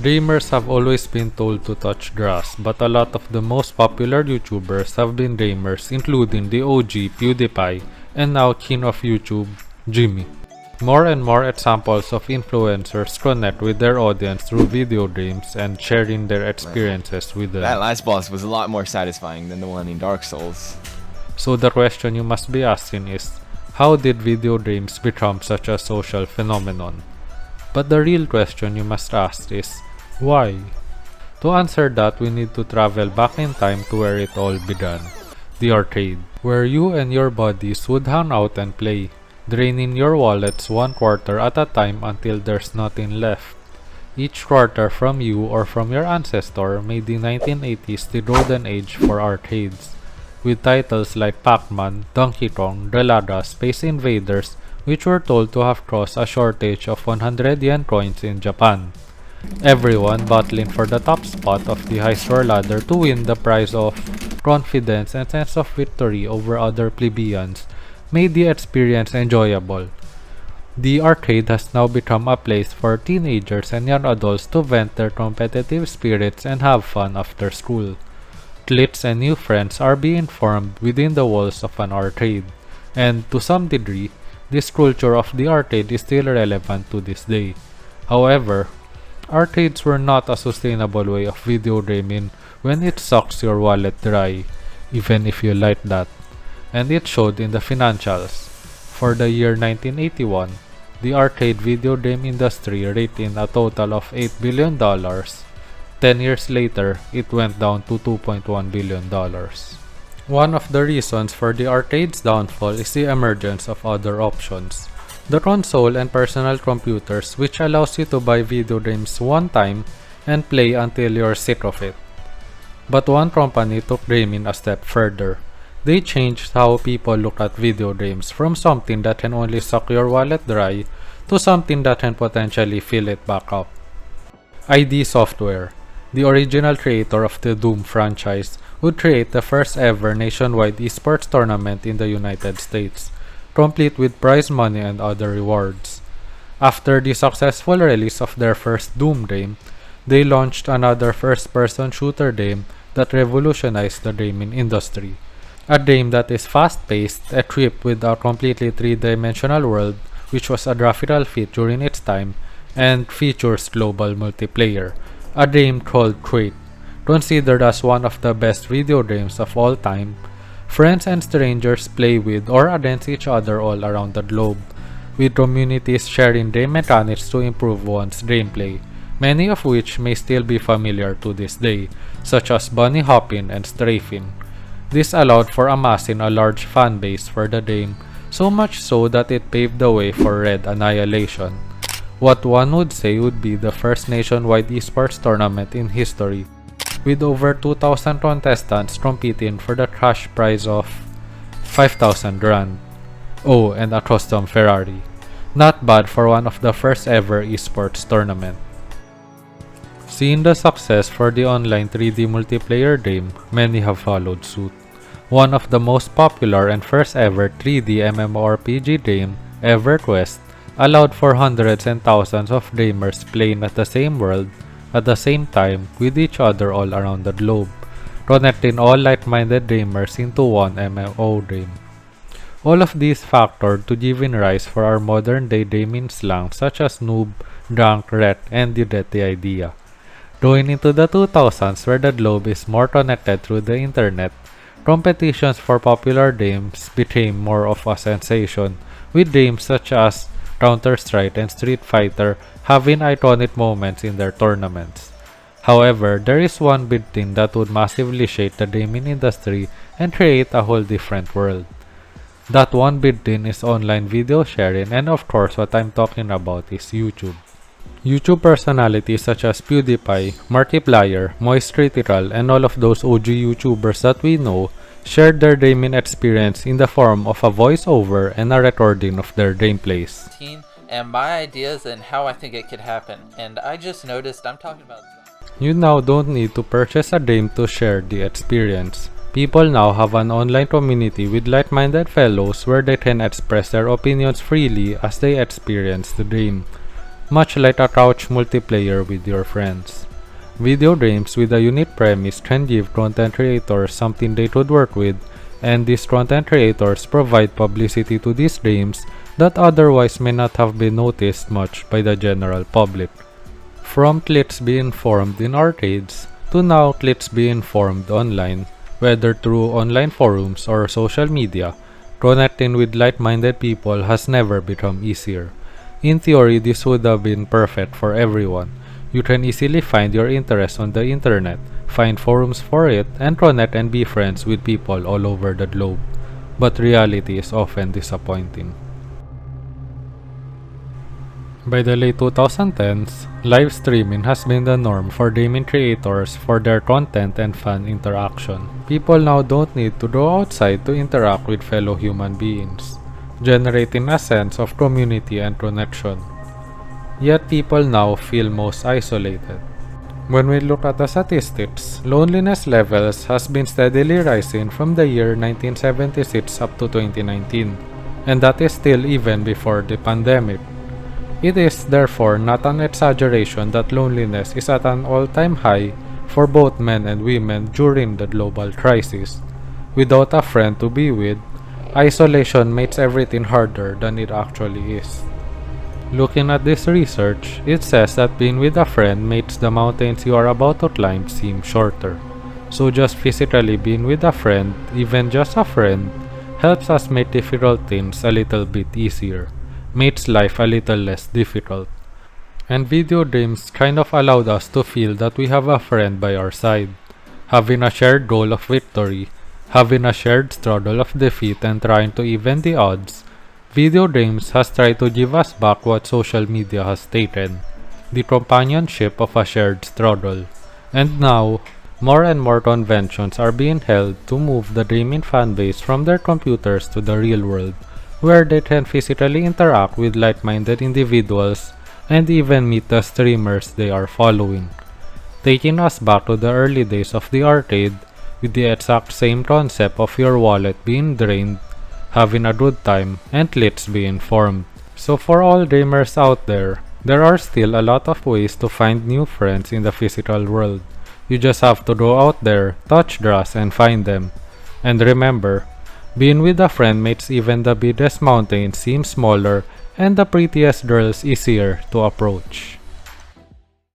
Dreamers have always been told to touch grass, but a lot of the most popular YouTubers have been dreamers, including the OG PewDiePie and now king of YouTube, Jimmy. More and more examples of influencers connect with their audience through video dreams and sharing their experiences with them. That last boss was a lot more satisfying than the one in Dark Souls. So the question you must be asking is, how did video dreams become such a social phenomenon? But the real question you must ask is, why? To answer that, we need to travel back in time to where it all began, the arcade, where you and your buddies would hang out and play, draining your wallets one quarter at a time until there's nothing left. Each quarter from you or from your ancestor made the 1980s the golden age for arcades, with titles like Pac-Man, Donkey Kong, Relada, Space Invaders, which were told to have caused a shortage of 100 yen coins in Japan. Everyone battling for the top spot of the high score ladder to win the prize of confidence and sense of victory over other plebeians made the experience enjoyable. The arcade has now become a place for teenagers and young adults to vent their competitive spirits and have fun after school. Cliques and new friends are being formed within the walls of an arcade, and to some degree, this culture of the arcade is still relevant to this day. However, arcades were not a sustainable way of video gaming when it sucks your wallet dry, even if you like that, and it showed in the financials. For the year 1981, the arcade video game industry raked in a total of $8 billion. 10 years later, it went down to $2.1 billion. One of the reasons for the arcade's downfall is the emergence of other options. The console and personal computers, which allows you to buy video games one time and play until you're sick of it. But one company took gaming a step further. They changed how people look at video games from something that can only suck your wallet dry to something that can potentially fill it back up. ID Software, the original creator of the Doom franchise, would create the first ever nationwide esports tournament in the United States, complete with prize money and other rewards. After the successful release of their first Doom game, they launched another first-person shooter game that revolutionized the gaming industry. A game that is fast-paced, equipped with a completely three-dimensional world, which was a graphical feat during its time, and features global multiplayer. A game called Quake. Considered as one of the best video games of all time, friends and strangers play with or against each other all around the globe, with communities sharing game mechanics to improve one's gameplay, many of which may still be familiar to this day, such as bunny hopping and strafing. This allowed for amassing a large fan base for the game, so much so that it paved the way for Red Annihilation, what one would say would be the first nationwide esports tournament in history, with over 2,000 contestants competing for the cash prize of 5,000 grand. Oh, and a custom Ferrari. Not bad for one of the first ever esports tournament. Seeing the success for the online 3D multiplayer game, many have followed suit. One of the most popular and first ever 3D MMORPG game, EverQuest, allowed for hundreds and thousands of gamers playing at the same world at the same time with each other all around the globe, connecting all like-minded gamers into one MMO game. All of these factored to giving rise for our modern-day gaming slang such as noob, drunk, ret, and you get the idea. Going into the 2000s where the globe is more connected through the internet, competitions for popular games became more of a sensation, with games such as Counter-Strike and Street Fighter having iconic moments in their tournaments. However, there is one big thing that would massively shake the gaming industry and create a whole different world. That one big thing is online video sharing, and of course what I'm talking about is YouTube. YouTube personalities such as PewDiePie, Markiplier, Moist Critical, and all of those OG YouTubers that we know shared their gaming experience in the form of a voiceover and a recording of their gameplays. And my ideas and how I think it could happen. And I just noticed I'm talking about... You now don't need to purchase a game to share the experience. People now have an online community with like-minded fellows where they can express their opinions freely as they experience the game. much like a couch multiplayer with your friends. Video games with a unique premise can give content creators something they could work with, and these content creators provide publicity to these games that otherwise may not have been noticed much by the general public. From clips being formed in arcades to now clips being formed online, whether through online forums or social media, connecting with like-minded people has never become easier. In theory, this would have been perfect for everyone. You can easily find your interest on the internet, find forums for it, and connect and be friends with people all over the globe. But reality is often disappointing. By the late 2010s, live streaming has been the norm for gaming creators for their content and fan interaction. People now don't need to go outside to interact with fellow human beings, generating a sense of community and connection. Yet people now feel most isolated. When we look at the statistics, loneliness levels has been steadily rising from the year 1976 up to 2019, and that is still even before the pandemic. It is therefore not an exaggeration that loneliness is at an all-time high for both men and women during the global crisis. Without a friend to be with, isolation makes everything harder than it actually is. Looking at this research, it says that being with a friend makes the mountains you are about to climb seem shorter. So just physically being with a friend, even just a friend, helps us make difficult things a little bit easier, makes life a little less difficult. And video games kind of allowed us to feel that we have a friend by our side, having a shared goal of victory, having a shared struggle of defeat and trying to even the odds. Video games has tried to give us back what social media has taken, the companionship of a shared struggle. And now, more and more conventions are being held to move the gaming fanbase from their computers to the real world, where they can physically interact with like-minded individuals and even meet the streamers they are following, taking us back to the early days of the arcade with the exact same concept of your wallet being drained, having a good time, and clips being formed. So for all gamers out there are still a lot of ways to find new friends in the physical world. You just have to go out there, touch grass, and find them. And remember, being with a friend makes even the biggest mountains seem smaller and the prettiest girls easier to approach.